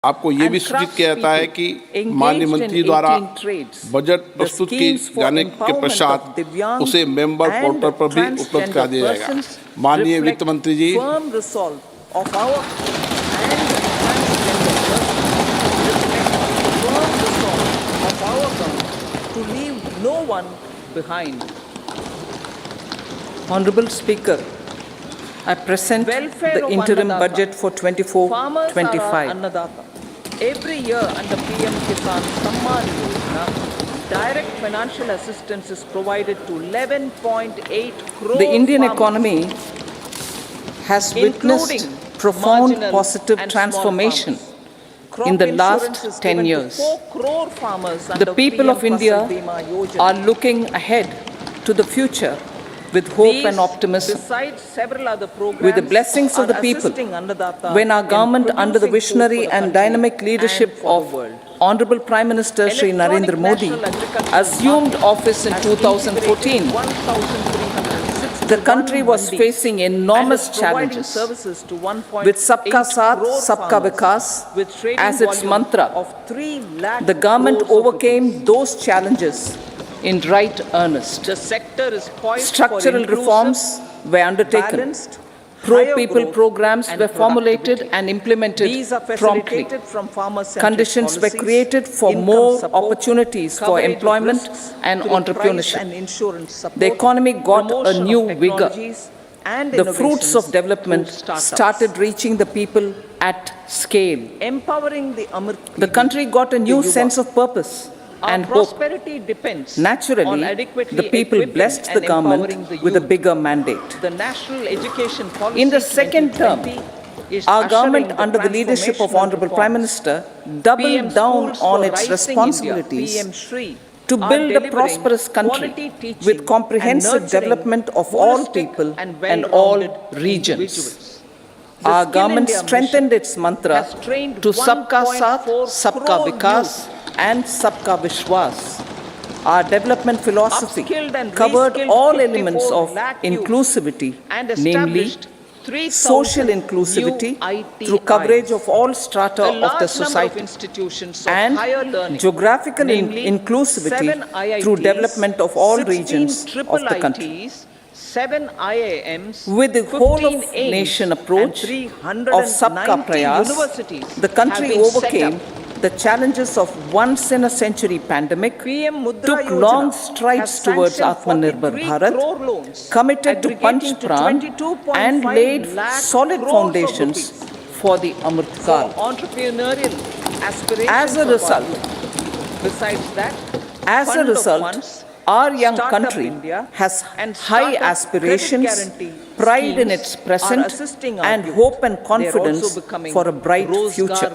आपको ये भी सूचित किया जाता है कि माननीय मंत्री द्वारा बजट प्रस्तुत किए जाने के पश्चात उसे मेंबर पोर्टल पर भी उपलब्ध करा दिया जाएगा। माननीय वित्त मंत्री जी, Honorable Speaker, I present the interim budget for 24-25. Every year under PM Kisan Samman Yojana, direct financial assistance is provided to 11.8 crore The Indian farmers, economy has witnessed profound positive transformation in the last 10 years. The people of India are looking ahead to the future with hope and optimism. With the blessings of the people, when our government under the visionary and dynamic leadership of Honorable Prime Minister Shri Narendra Modi assumed office in 2014, the country was facing enormous challenges. With Sabka Saath, Sabka Vikas as its mantra, the government overcame those challenges in right earnest. The sector is poised Structural reforms were undertaken. Pro-people programs were formulated and implemented promptly. Conditions were created for more opportunities for employment and entrepreneurship. The economy got a new vigor. The fruits of development started reaching the people at scale. The country got a new sense of purpose and hope. Naturally, the people blessed the government with a bigger mandate. In the second term, our government under the leadership of Honorable Prime Minister doubled down on its responsibilities to build a prosperous country with comprehensive development of all people and all regions. Our government strengthened its mantra to Sabka Saath, Sabka Vikas and Sabka Vishwas. Our development philosophy covered all elements of inclusivity, namely social inclusivity through coverage of all strata of the society and geographical inclusivity through development of all regions of the country. 7 IIMs, with the whole of nation approach of Sabka Prayas, the country overcame the challenges of once-in-a-century pandemic, took long strides towards Atmanirbhar Bharat, committed to Panch Pran, and laid solid foundations for the Amrit Kaal. As a result, our young country has high aspirations, pride in its present, and hope and confidence for a bright future.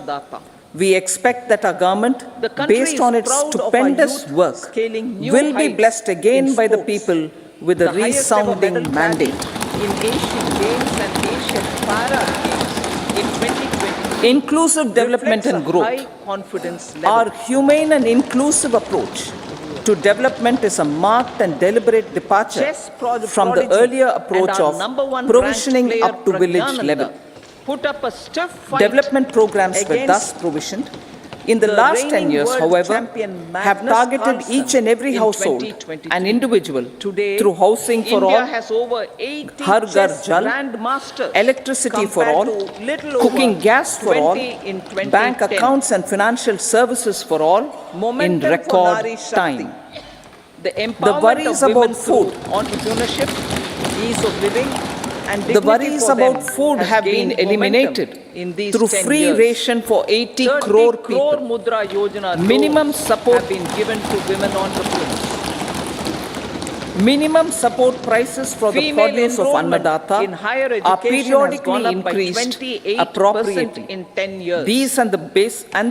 We expect that our government, based on its stupendous work, will be blessed again by the people with a resounding mandate. In Asian Games and Asian Para Games in 2020, inclusive development and growth. Our humane and inclusive approach to development is a marked and deliberate departure from the earlier approach of provisioning up to village level. Development programs were thus provisioned. In the last 10 years, however, have targeted each and every household and individual through housing for all, Har Ghar Jal, electricity for all, cooking gas for all, bank accounts and financial services for all in record time. The worries about food, entrepreneurship, ease of living, the worries about food have been eliminated through free ration for 80 crore people. Minimum support have been given to women entrepreneurs. Minimum support prices for the produce of Annadata are periodically increased appropriately. In 10 years. These and the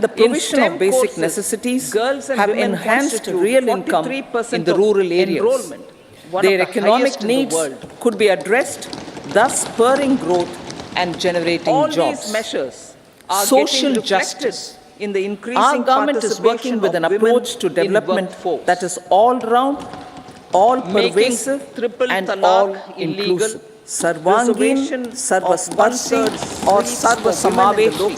provision of basic necessities have enhanced real income in the rural areas. Their economic needs could be addressed, thus spurring growth and generating jobs. Measures social justice. In the increasing Our government is working with an approach to development that is all-round, all-pervasive and all-inclusive. Sarvangin, Sarvasparshi or Sarvasamaveshi.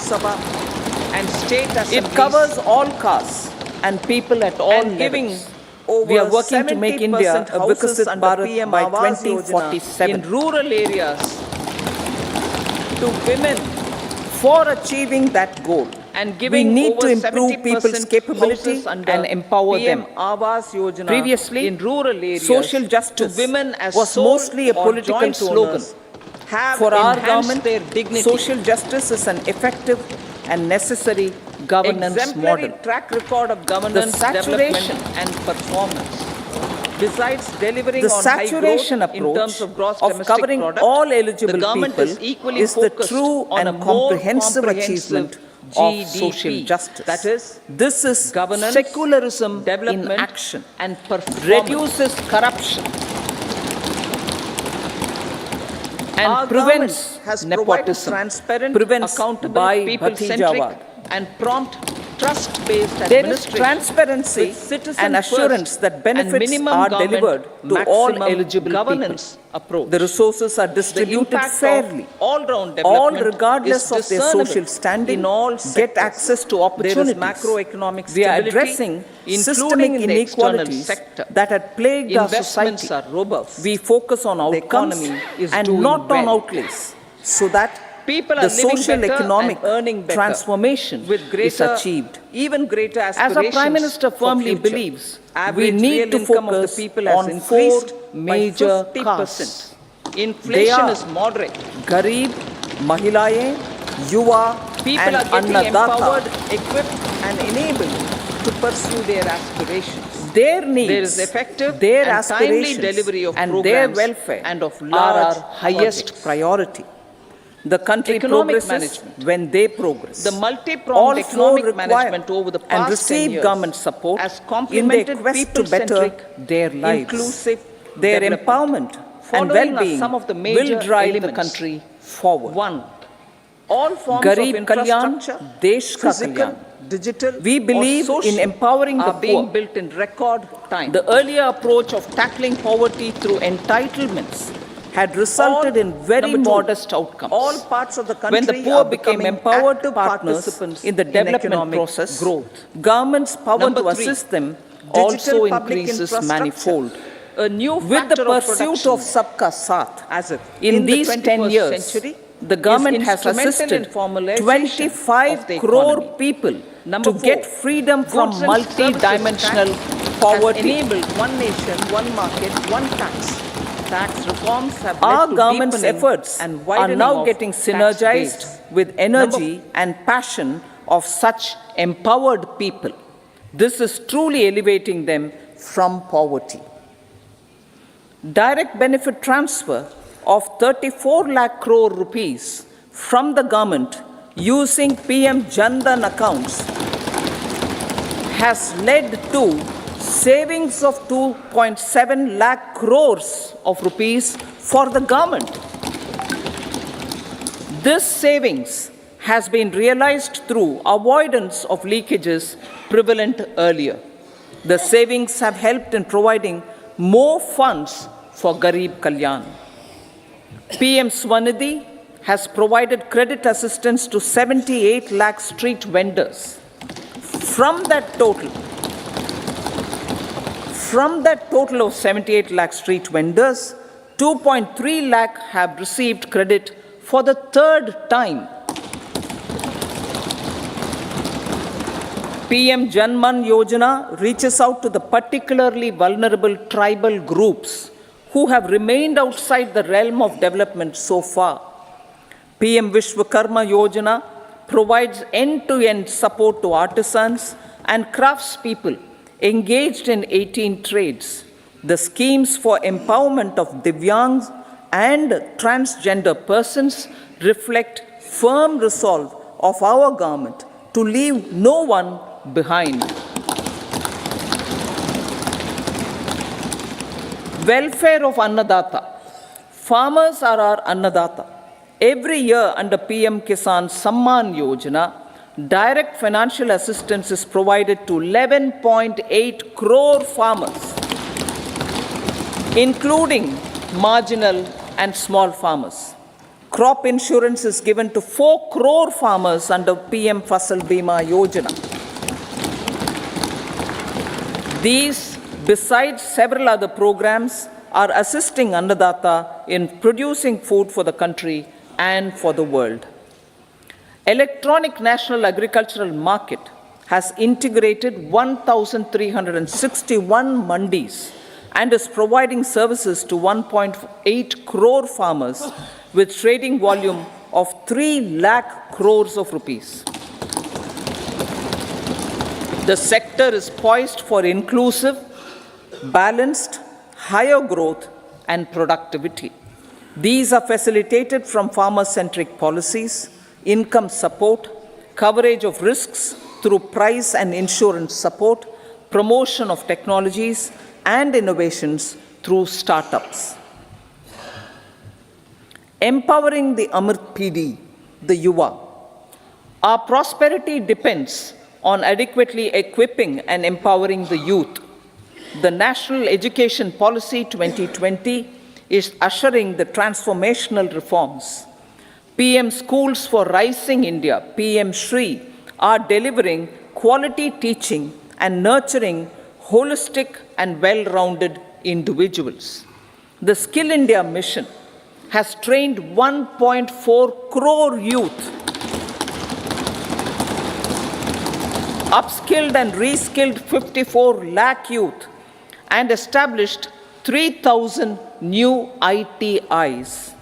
and state assemblies. It covers all castes and people at all and giving levels. over We are working to make India a houses Vikasit under Bharat PM by Awas Yojana 2047. in rural areas to women For achieving that goal, and we giving need over to improve 70% people's capability houses under and empower PM them. Awas Yojana Previously, in rural areas social justice to women as was sole mostly a or political joint slogan. owners have For our enhanced government, their dignity. social justice is an effective and necessary governance Exemplary model. track record of governance, saturation- development and performance. Besides delivering The on high saturation growth in approach terms of gross of domestic covering product, all eligible the government people is equally is the focused true on a and more comprehensive achievement of GDP. social justice. That is, This is governance, secularism in development action. and performance. Reduces corruption and Our prevents government has provided nepotism, transparent, prevents accountable, by people-centric Bhatijawad. and prompt trust-based There is administration transparency with citizen and assurance first that and benefits minimum are government, delivered to all maximum eligible governance people. approach. The resources are The distributed impact fairly. of all-round All, development regardless is of their discernible social standing, in all get sectors. access to There opportunities. is macroeconomic We are stability, addressing including systemic in the external inequalities sector. that had plagued our Investments society. are robust. We focus on The outcomes economy is and doing not on well. outlays, so that People the are living social better economic and earning better transformation with is greater, achieved. even greater As aspirations our Prime Minister for firmly future. believes, we Average need real to income of the focus people has on increased four by major 50%. castes. Inflation are is moderate. Garib, Mahilaye, Yuva, People and are getting Annadata. empowered, equipped and enabled to pursue their aspirations. Their needs, There is effective their and timely aspirations, delivery of and their programs welfare and of are large our highest projects. priority. The country Economic progresses management. when they progress. The multi-pronged All four economic require management over the and past 10 receive years government support has in their complemented quest to better people-centric, their lives. inclusive Their development. empowerment and Following are well-being some of the major will drive the elements. country forward. One, all forms Garib of Kalyan, infrastructure, Desh ka physical, Kalyan. digital, We believe or social in empowering the are being poor. built in record time. The earlier approach of tackling poverty through entitlements had resulted in very Number two, modest outcomes. all parts of the country When the poor are became becoming empowered active partners participants in the development economic process, growth. government's power Number to three, assist them digital also public increases infrastructure, manifold. a new With the factor of pursuit production of Sabka Saath, as if in the these 10 21st years, century the government is has instrumental assisted in formalization 25 of the crore economy. people Number to four, get freedom from goods and multi-dimensional services tax poverty. has enabled one nation, one market, one tax. Tax reforms have Our led to government's deepening efforts and are widening now of getting tax synergized base. with energy and passion of such empowered people. This is truly elevating them from poverty. Direct benefit transfer of 34 lakh crore rupees from the government using PM Jandan accounts has led to savings of 2.7 lakh crores of rupees for the government. This savings has been realized through avoidance of leakages prevalent earlier. The savings have helped in providing more funds for Garib Kalyan. PM Swanidhi has provided credit assistance to 78 lakh street vendors. From that total of 78 lakh street vendors, 2.3 lakh have received credit for the third time. PM Janman Yojana reaches out to the particularly vulnerable tribal groups who have remained outside the realm of development so far. PM Vishwakarma Yojana provides end-to-end support to artisans and craftspeople engaged in 18 trades. The schemes for empowerment of Divyangs and transgender persons reflect firm resolve of our government to leave no one behind. Welfare of Annadata. Farmers are our Annadata. Every year under PM Kisan Samman Yojana, direct financial assistance is provided to 11.8 crore farmers, including marginal and small farmers. Crop insurance is given to 4 crore farmers under PM Fasal Bima Yojana. These, besides several other programs, are assisting Annadata in producing food for the country and for the world. Electronic National Agricultural Market has integrated 1,361 mandis and is providing services to 1.8 crore farmers with trading volume of 3 lakh crores of rupees. The sector is poised for inclusive, balanced, higher growth and productivity. These are facilitated from farmer-centric policies, income support, coverage of risks through price and insurance support, promotion of technologies and innovations through startups. Empowering the Amrit PD, the Yuva. Our prosperity depends on adequately equipping and empowering the youth. The National Education Policy 2020 is ushering the transformational reforms. PM Schools for Rising India, PM Shri, are delivering quality teaching and nurturing holistic and well-rounded individuals. The Skill India mission has trained 1.4 crore youth, upskilled and reskilled 54 lakh youth, and established 3,000 new ITIs.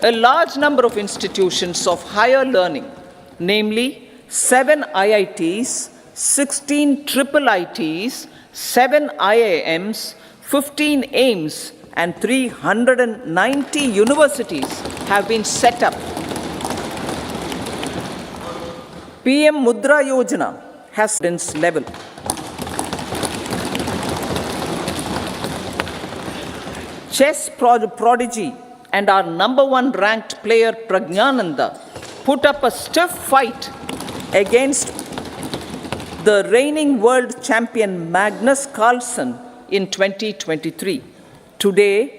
A large number of institutions of higher learning, namely 7 IITs, 16 triple ITs, 7 IIMs, 15 AIMS, and 390 universities have been set up. PM Mudra Yojana has this level. Chess prodigy and our #1 ranked player Pragnananda put up a stiff fight against the reigning world champion Magnus Carlsen in 2023. Today,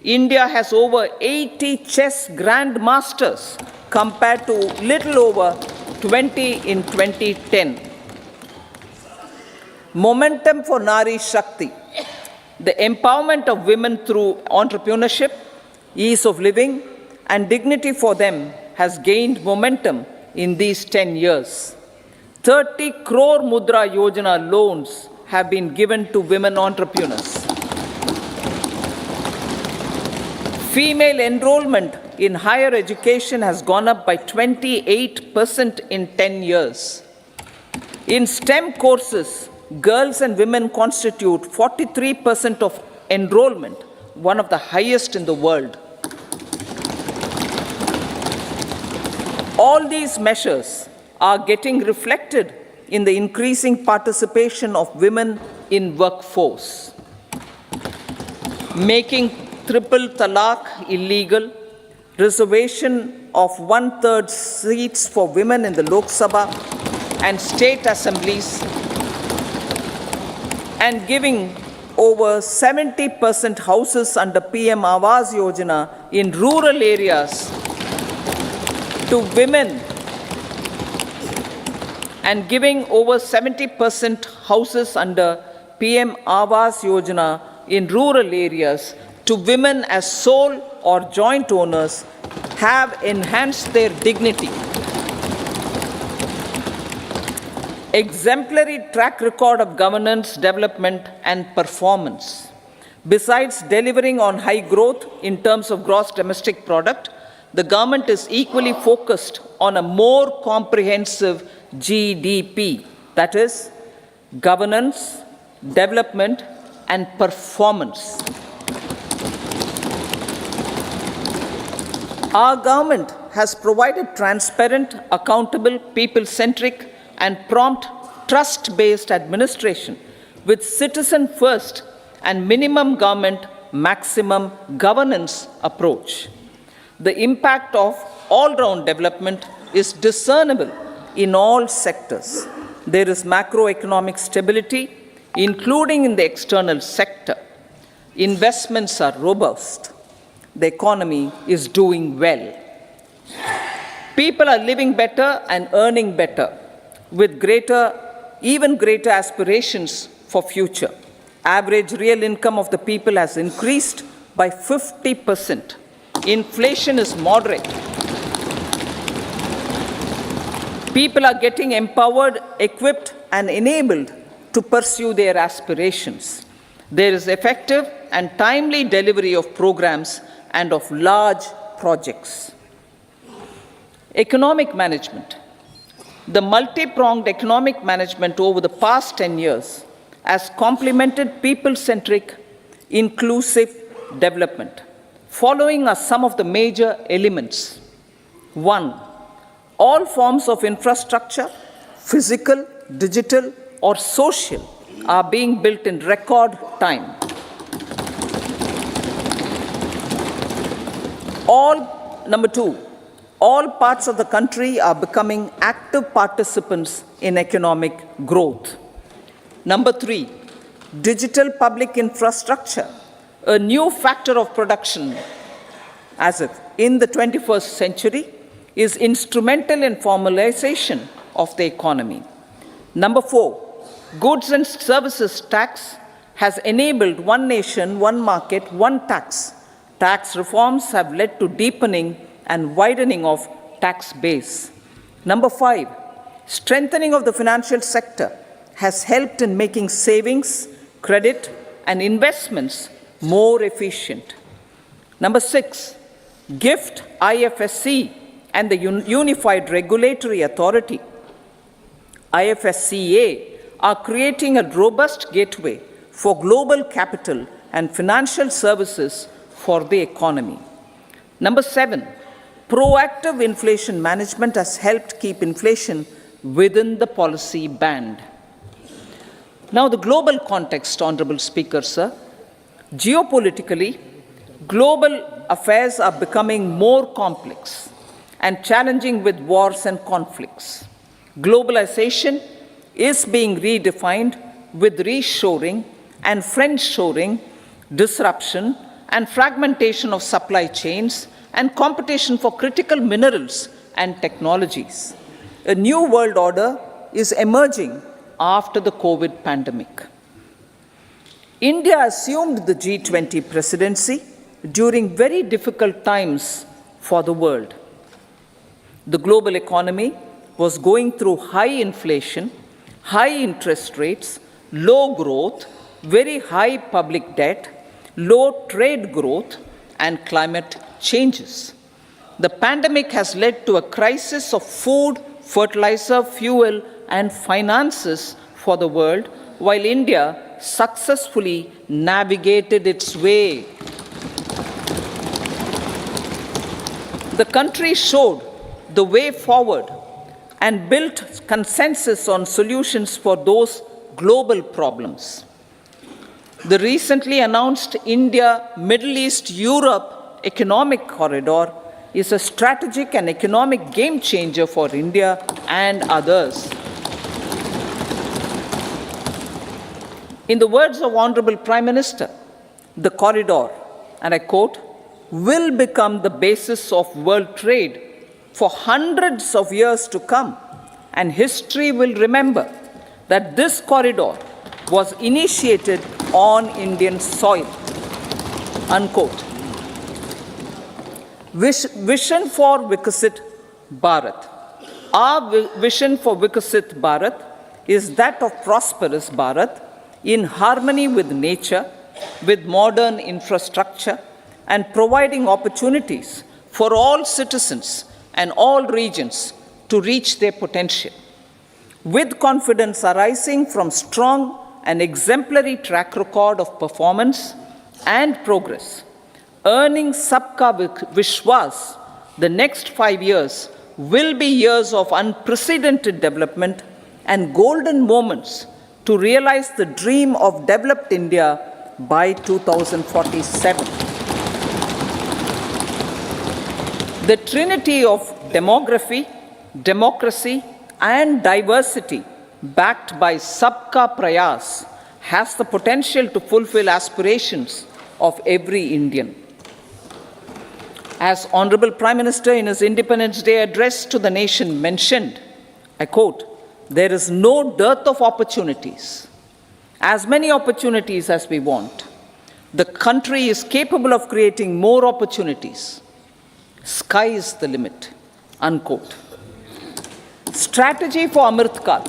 India has over 80 chess grandmasters compared to little over 20 in 2010. Momentum for Nari Shakti. The empowerment of women through entrepreneurship, ease of living, and dignity for them has gained momentum in these 10 years. 30 crore Mudra Yojana loans have been given to women entrepreneurs. Female enrollment in higher education has gone up by 28% in 10 years. In STEM courses, girls and women constitute 43% of enrollment, one of the highest in the world. All these measures are getting reflected in the increasing participation of women in workforce. Making triple talaq illegal, reservation of 1/3 seats for women in the Lok Sabha and state assemblies, and giving over 70% houses under PM Awas Yojana in rural areas to women, and giving over 70% houses under PM Awas Yojana in rural areas to women as sole or joint owners have enhanced their dignity. Exemplary track record of governance, development, and performance. Besides delivering on high growth in terms of gross domestic product, the government is equally focused on a more comprehensive GDP, that is, governance, development, and performance. Our government has provided transparent, accountable, people-centric, and prompt, trust-based administration with citizen-first and minimum government, maximum governance approach. The impact of all-round development is discernible in all sectors. There is macroeconomic stability, including in the external sector. Investments are robust. The economy is doing well. People are living better and earning better, with even greater aspirations for future. Average real income of the people has increased by 50%. Inflation is moderate. People are getting empowered, equipped, and enabled to pursue their aspirations. There is effective and timely delivery of programs and of large projects. Economic management. The multi-pronged economic management over the past 10 years has complemented people-centric, inclusive development. Following are some of the major elements. 1. All forms of infrastructure, physical, digital, or social, are being built in record time. Number 2, all parts of the country are becoming active participants in economic growth. Number 3, digital public infrastructure, a new factor of production as if in the 21st century, is instrumental in formalization of the economy. Number 4, goods and services tax has enabled one nation, one market, one tax. Tax reforms have led to deepening and widening of tax base. Number 5, strengthening of the financial sector has helped in making savings, credit, and investments more efficient. Number 6, GIFT, IFSC, and the Unified Regulatory Authority, IFSCA, are creating a robust gateway for global capital and financial services for the economy. Number 7, proactive inflation management has helped keep inflation within the policy band. Now, the global context, Honorable Speaker, sir. Geopolitically, global affairs are becoming more complex and challenging with wars and conflicts. Globalization is being redefined with reshoring and friendshoring, disruption and fragmentation of supply chains, and competition for critical minerals and technologies. A new world order is emerging after the COVID pandemic. India assumed the G20 presidency during very difficult times for the world. The global economy was going through high inflation, high interest rates, low growth, very high public debt, low trade growth, and climate changes. The pandemic has led to a crisis of food, fertilizer, fuel, and finances for the world, while India successfully navigated its way. The country showed the way forward and built consensus on solutions for those global problems. The recently announced India-Middle East-Europe economic corridor is a strategic and economic game changer for India and others. In the words of Honorable Prime Minister, the corridor, and I quote, will become the basis of world trade for hundreds of years to come, and history will remember that this corridor was initiated on Indian soil, unquote. Vision for Vikasit Bharat. Our vision for Vikasit Bharat is that of prosperous Bharat in harmony with nature, with modern infrastructure, and providing opportunities for all citizens and all regions to reach their potential. With confidence arising from strong and exemplary track record of performance and progress, earning Sabka Vishwas, the next 5 years will be years of unprecedented development and golden moments to realize the dream of developed India by 2047. The trinity of demography, democracy, and diversity, backed by Sabka Prayas, has the potential to fulfill aspirations of every Indian. As Honorable Prime Minister in his Independence Day address to the nation mentioned, I quote, "There is no dearth of opportunities, as many opportunities as we want. The country is capable of creating more opportunities. Sky is the limit," unquote. Strategy for Amrit Kal.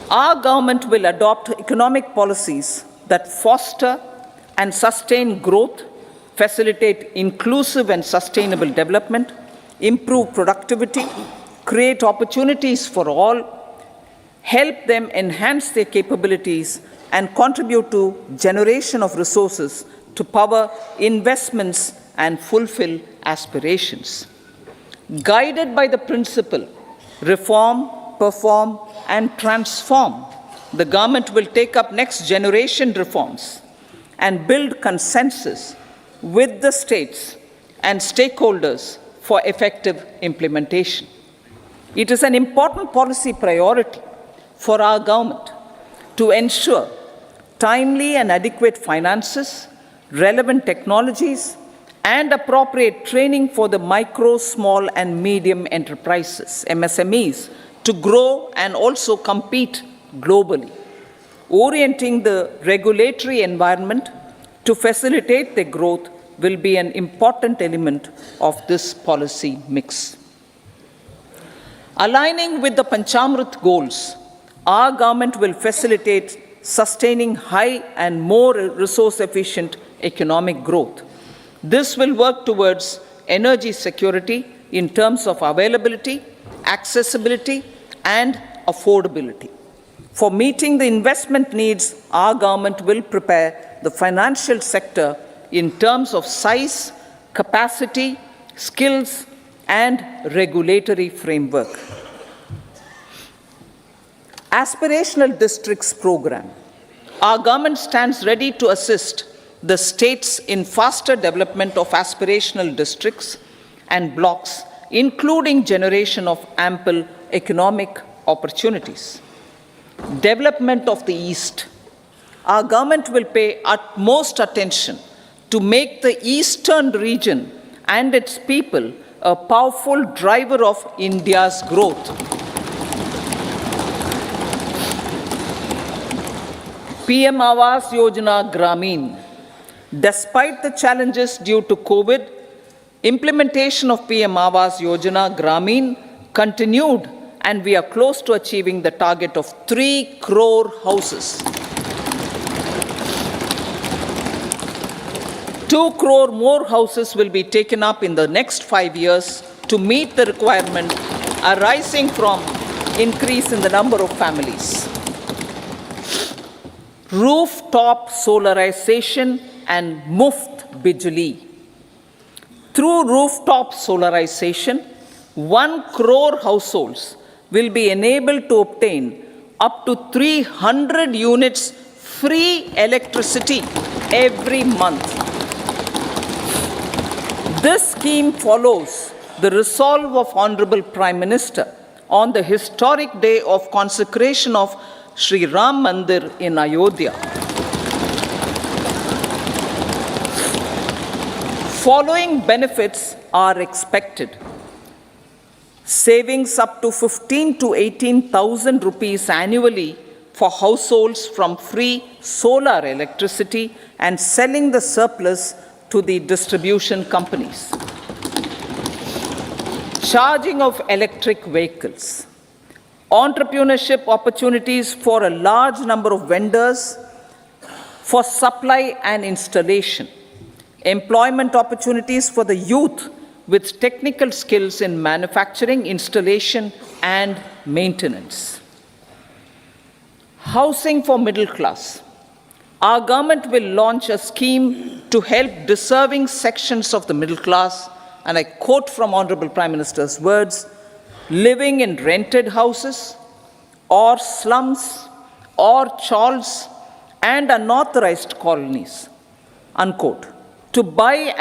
Our government will adopt economic policies that foster and sustain growth, facilitate inclusive and sustainable development, improve productivity, create opportunities for all, help them enhance their capabilities, and contribute to generation of resources to power investments and fulfill aspirations. Guided by the principle, reform, perform, and transform, the government will take up next generation reforms and build consensus with the states and stakeholders for effective implementation. It is an important policy priority for our government to ensure timely and adequate finances, relevant technologies, and appropriate training for the micro, small, and medium enterprises, MSMEs, to grow and also compete globally. Orienting the regulatory environment to facilitate their growth will be an important element of this policy mix. Aligning with the Panchamrit goals, our government will facilitate sustaining high and more resource-efficient economic growth. This will work towards energy security in terms of availability, accessibility, and affordability. For meeting the investment needs, our government will prepare the financial sector in terms of size, capacity, skills, and regulatory framework. Aspirational Districts Program. Our government stands ready to assist the states in faster development of aspirational districts and blocks, including generation of ample economic opportunities. Development of the East. Our government will pay utmost attention to make the eastern region and its people a powerful driver of India's growth. PM Awas Yojana Gramin. Despite the challenges due to COVID, implementation of PM Awas Yojana Gramin continued, and we are close to achieving the target of 3 crore houses. 2 crore more houses will be taken up in the next 5 years to meet the requirement arising from increase in the number of families. Rooftop solarization and Muft Bijli. Through rooftop solarization, 1 crore households will be enabled to obtain up to 300 units free electricity every month. This scheme follows the resolve of Honorable Prime Minister on the historic day of consecration of Sri Ram Mandir in Ayodhya. Following benefits are expected. Savings up to 15 to 18,000 rupees annually for households from free solar electricity and selling the surplus to the distribution companies. Charging of electric vehicles. Entrepreneurship opportunities for a large number of vendors for supply and installation. Employment opportunities for the youth with technical skills in manufacturing, installation, and maintenance. Housing for middle class. Our government will launch a scheme to help deserving sections of the middle class, and I quote from Honorable Prime Minister's words, living in rented houses or slums or chawls and unauthorized colonies, unquote, to buy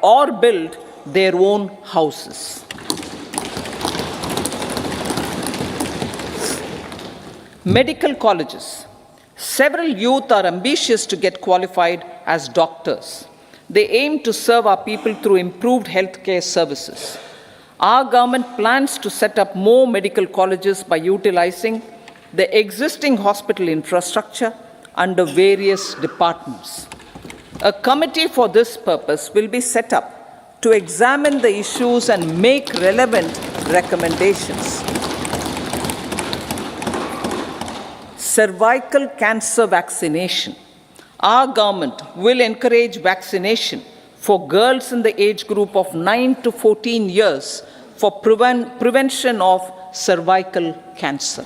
or build their own houses. Medical colleges. Several youth are ambitious to get qualified as doctors. They aim to serve our people through improved healthcare services. Our government plans to set up more medical colleges by utilizing the existing hospital infrastructure under various departments. A committee for this purpose will be set up to examine the issues and make relevant recommendations. Cervical cancer vaccination. Our government will encourage vaccination for girls in the age group of 9 to 14 years for prevention of cervical cancer.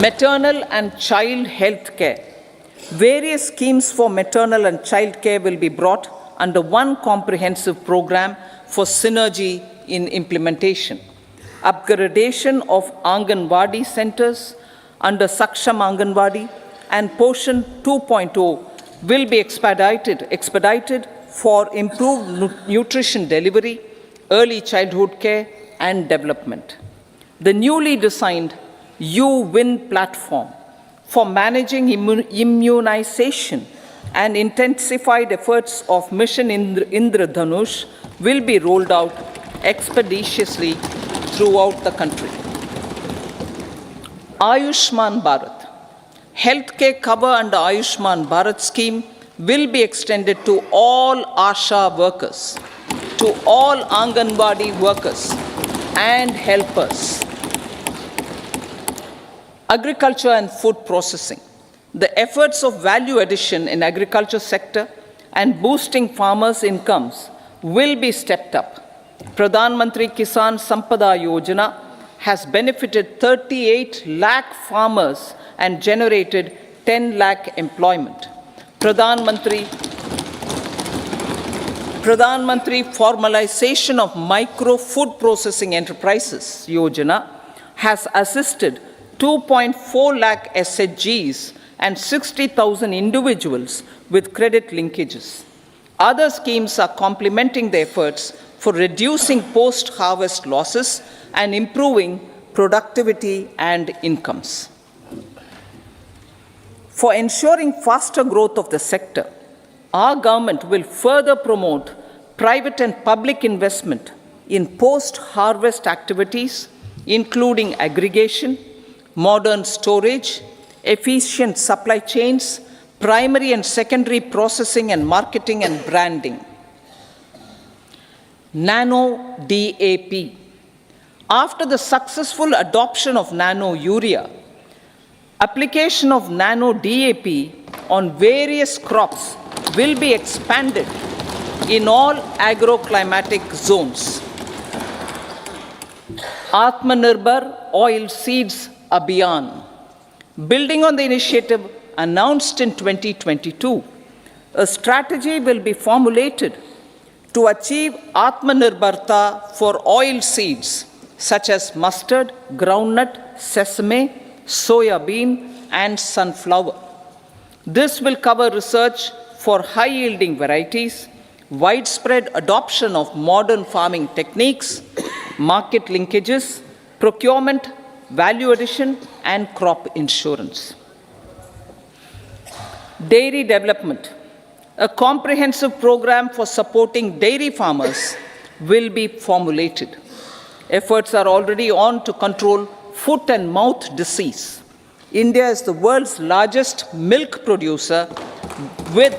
Maternal and child health care. Various schemes for maternal and child care will be brought under one comprehensive program for synergy in implementation. Upgradation of Anganwadi centers under Saksham Anganwadi and Poshan 2.0 will be expedited for improved nutrition delivery, early childhood care and development. The newly designed U-Win platform for managing immunization and intensified efforts of Mission Indradhanush will be rolled out expeditiously throughout the country. Ayushman Bharat. Healthcare cover under Ayushman Bharat scheme will be extended to all ASHA workers, to all Anganwadi workers and helpers. Agriculture and food processing. The efforts of value addition in agriculture sector and boosting farmers' incomes will be stepped up. Pradhan Mantri Kisan Sampada Yojana has benefited 38 lakh farmers and generated 10 lakh employment. Pradhan Mantri Formalization of Micro Food Processing Enterprises Yojana has assisted 2.4 lakh SHGs and 60,000 individuals with credit linkages. Other schemes are complementing the efforts for reducing post-harvest losses and improving productivity and incomes. For ensuring faster growth of the sector, our government will further promote private and public investment in post-harvest activities, including aggregation, modern storage, efficient supply chains, primary and secondary processing and marketing and branding. Nano DAP. After the successful adoption of nano urea, application of nano DAP on various crops will be expanded in all agroclimatic zones. Atmanirbhar Oil Seeds Abhiyan. Building on the initiative announced in 2022, a strategy will be formulated to achieve Atmanirbharta for oil seeds such as mustard, groundnut, sesame, soya bean, and sunflower. This will cover research for high-yielding varieties, widespread adoption of modern farming techniques, market linkages, procurement, value addition, and crop insurance. Dairy development. A comprehensive program for supporting dairy farmers will be formulated. Efforts are already on to control foot and mouth disease. India is the world's largest milk producer with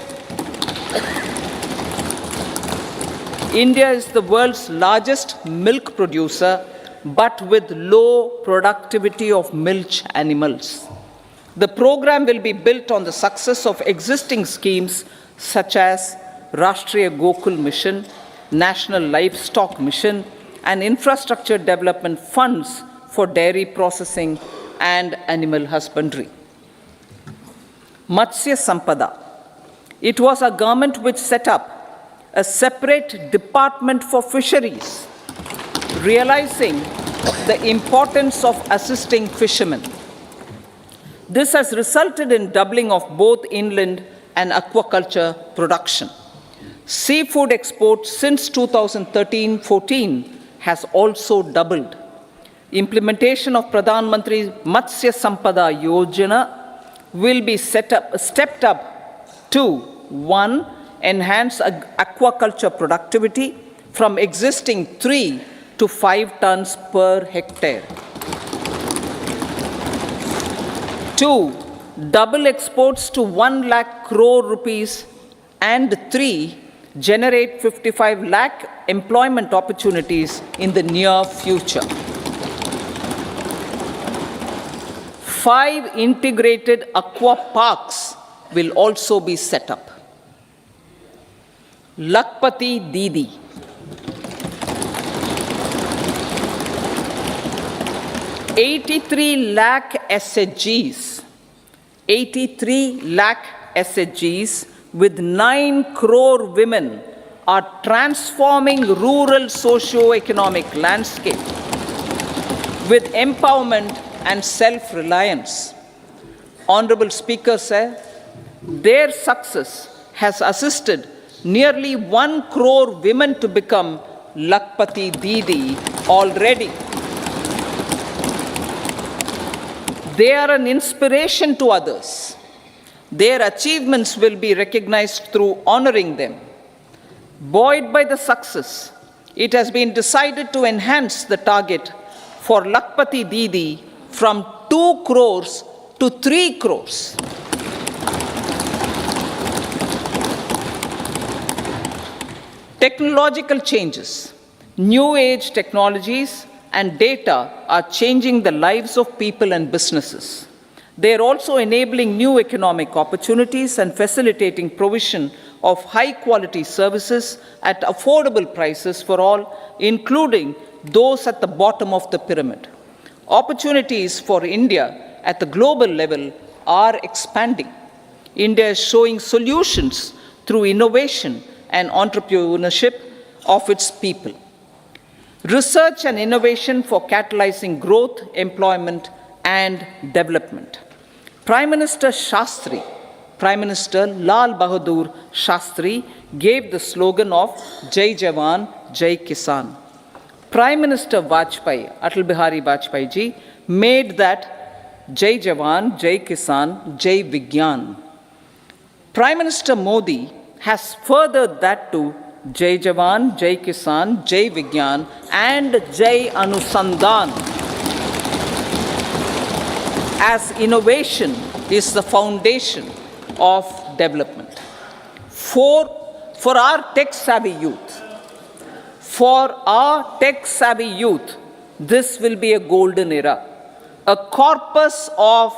but with low productivity of milch animals. The program will be built on the success of existing schemes such as Rashtriya Gokul Mission, National Livestock Mission, and infrastructure development funds for dairy processing and animal husbandry. Matsya Sampada. It was a government which set up a separate department for fisheries, realizing the importance of assisting fishermen. This has resulted in doubling of both inland and aquaculture production. Seafood exports since 2013-14 has also doubled. Implementation of Pradhan Mantri Matsya Sampada Yojana will be stepped up to 1. Enhance aquaculture productivity from existing 3 to 5 tons per hectare. 2. Double exports to 1 lakh crore rupees, and 3. Generate 55 lakh employment opportunities in the near future. 5 integrated aqua parks will also be set up. Lakpati Didi. 83 lakh SHGs. 83 lakh SHGs with 9 crore women are transforming rural socio-economic landscape with empowerment and self-reliance. Honorable Speaker, sir, their success has assisted nearly 1 crore women to become Lakpati Didi already. They are an inspiration to others. Their achievements will be recognized through honoring them. Buoyed by the success, it has been decided to enhance the target for Lakpati Didi from 2 crores to 3 crores. Technological changes, new age technologies and data are changing the lives of people and businesses. They are also enabling new economic opportunities and facilitating provision of high-quality services at affordable prices for all, including those at the bottom of the pyramid. Opportunities for India at the global level are expanding. India is showing solutions through innovation and entrepreneurship of its people. Research and innovation for catalyzing growth, employment, and development. Prime Minister Shastri, Prime Minister Lal Bahadur Shastri gave the slogan of Jai Jawan, Jai Kisan. Prime Minister Vajpayee, Atal Bihari Vajpayee ji, made that Jai Jawan, Jai Kisan, Jai Vigyan. Prime Minister Modi has furthered that to Jai Jawan, Jai Kisan, Jai Vigyan, and Jai Anusandhan, as innovation is the foundation of development. For our tech-savvy youth, this will be a golden era. A corpus of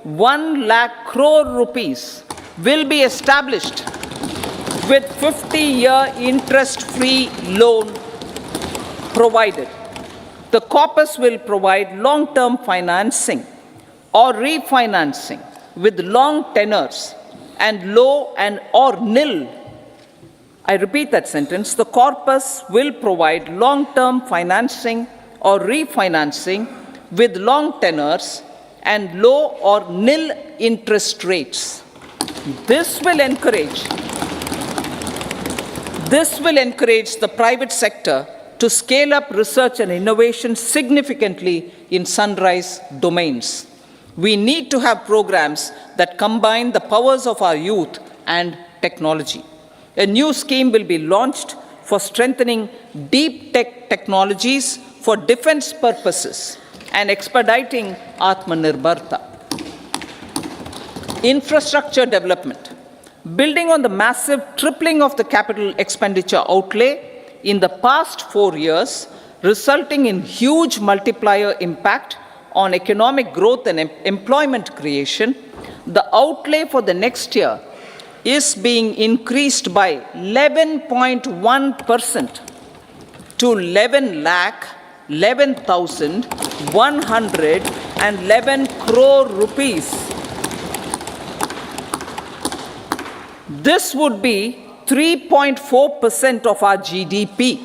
1 lakh crore rupees will be established with 50-year interest-free loan provided. The corpus will provide long-term financing or refinancing with long tenors and low and or nil. I repeat that sentence. The corpus will provide long-term financing or refinancing with long tenors and low or nil interest rates. This will encourage the private sector to scale up research and innovation significantly in sunrise domains. We need to have programs that combine the powers of our youth and technology. A new scheme will be launched for strengthening deep tech technologies for defense purposes and expediting Atmanirbharta. Infrastructure development. Building on the massive tripling of the capital expenditure outlay in the past 4 years, resulting in huge multiplier impact on economic growth and employment creation, the outlay for the next year is being increased by 11.1% to 11,11,111 crore rupees. This would be 3.4% of our GDP.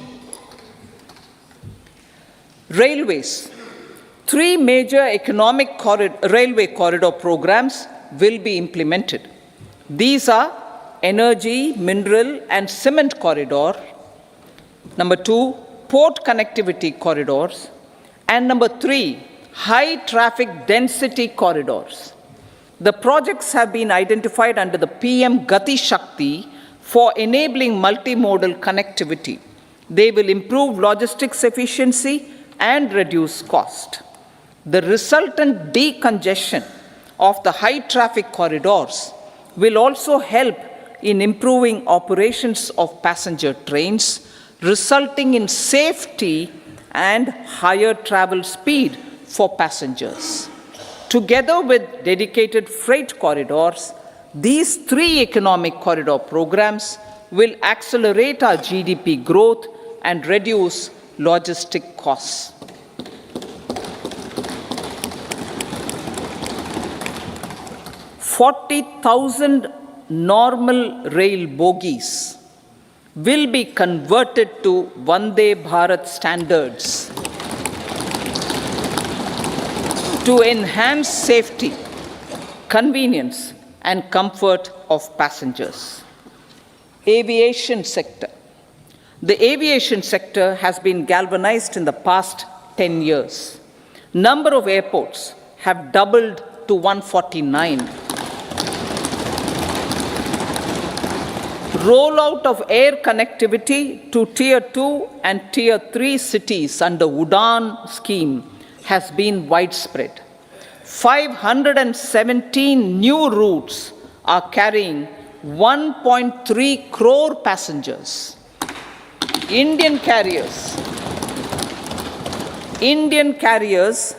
Railways. 3 major railway corridor programs will be implemented. These are energy, mineral, and cement corridor. Number 2, port connectivity corridors. And number 3, high traffic density corridors. The projects have been identified under the PM Gati Shakti for enabling multimodal connectivity. They will improve logistics efficiency and reduce cost. The resultant decongestion of the high traffic corridors will also help in improving operations of passenger trains, resulting in safety and higher travel speed for passengers. Together with dedicated freight corridors, these three economic corridor programs will accelerate our GDP growth and reduce logistic costs. "40,000 normal rail bogies will be converted to Vande Bharat standards to enhance safety, convenience, and comfort of passengers." Aviation sector. The aviation sector has been galvanized in the past 10 years. Number of airports have doubled to 149. Rollout of air connectivity to Tier 2 and Tier 3 cities under UDAN scheme has been widespread. 517 new routes are carrying 1.3 crore passengers. Indian carriers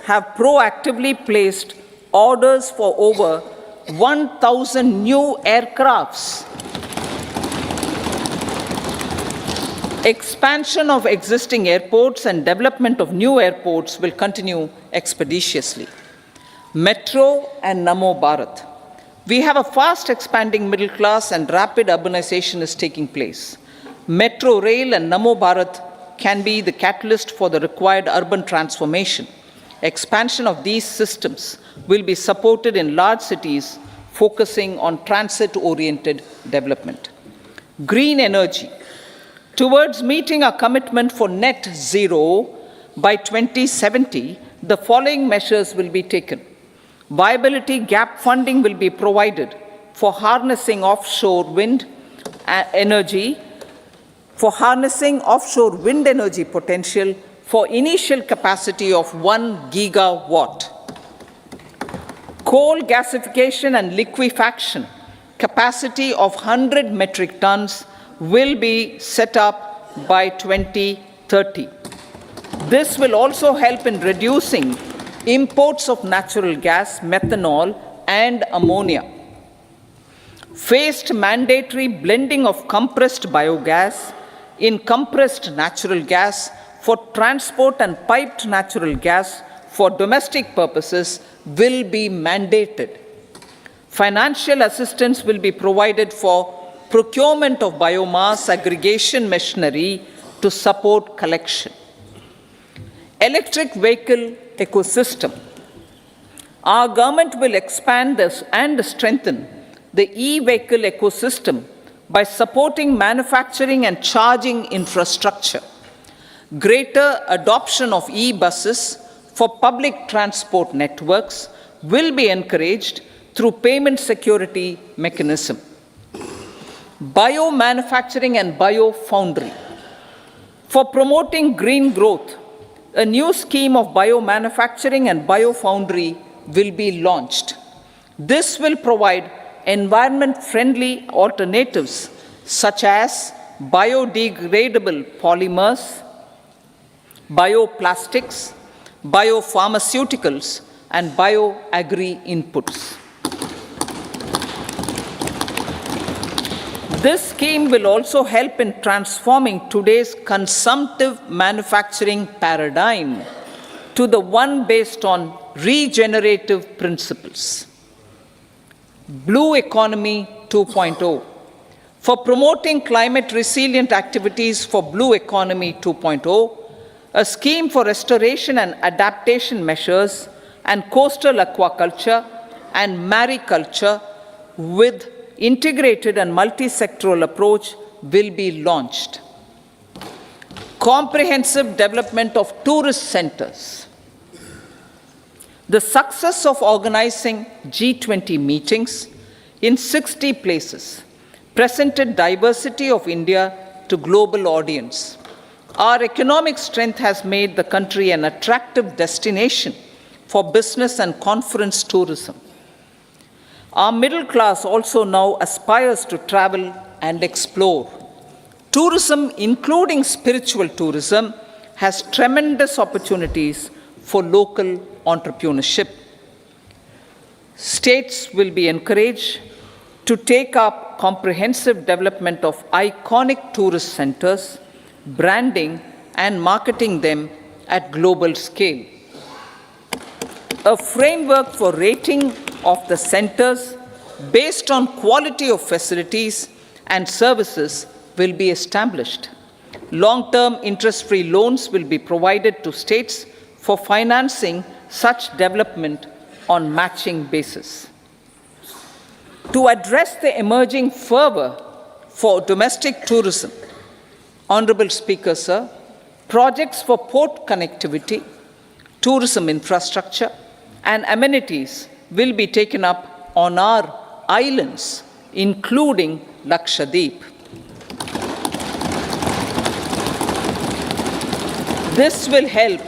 have proactively placed orders for over 1,000 new aircrafts. Expansion of existing airports and development of new airports will continue expeditiously. Metro and Namo Bharat. We have a fast expanding middle class and rapid urbanization is taking place. Metro rail and Namo Bharat can be the catalyst for the required urban transformation. Expansion of these systems will be supported in large cities, focusing on transit-oriented development. Green energy. Towards meeting our commitment for net zero by 2070, the following measures will be taken. Viability gap funding will be provided for harnessing offshore wind energy potential for initial capacity of 1 gigawatt. Coal gasification and liquefaction capacity of 100 metric tons will be set up by 2030. This will also help in reducing imports of natural gas, methanol, and ammonia. Phased mandatory blending of compressed biogas in compressed natural gas for transport and piped natural gas for domestic purposes will be mandated. Financial assistance will be provided for procurement of biomass aggregation machinery to support collection. Electric vehicle ecosystem. Our government will expand this and strengthen the e-vehicle ecosystem by supporting manufacturing and charging infrastructure. Greater adoption of e-buses for public transport networks will be encouraged through payment security mechanism. Biomanufacturing and biofoundry. For promoting green growth, a new scheme of biomanufacturing and biofoundry will be launched. This will provide environment-friendly alternatives such as biodegradable polymers, bioplastics, biopharmaceuticals, and bioagri inputs. This scheme will also help in transforming today's consumptive manufacturing paradigm to the one based on regenerative principles. Blue Economy 2.0. For promoting climate resilient activities for Blue Economy 2.0, a scheme for restoration and adaptation measures and coastal aquaculture and mariculture with integrated and multi-sectoral approach will be launched. Comprehensive development of tourist centers. The success of organizing G20 meetings in 60 places presented diversity of India to global audience. Our economic strength has made the country an attractive destination for business and conference tourism. Our middle class also now aspires to travel and explore. Tourism, including spiritual tourism, has tremendous opportunities for local entrepreneurship. States will be encouraged to take up comprehensive development of iconic tourist centers, branding and marketing them at global scale. A framework for rating of the centers based on quality of facilities and services will be established. Long-term interest-free loans will be provided to states for financing such development on matching basis. To address the emerging fervor for domestic tourism, Honorable Speaker, sir, projects for port connectivity, tourism infrastructure, and amenities will be taken up on our islands, including Lakshadweep. This will help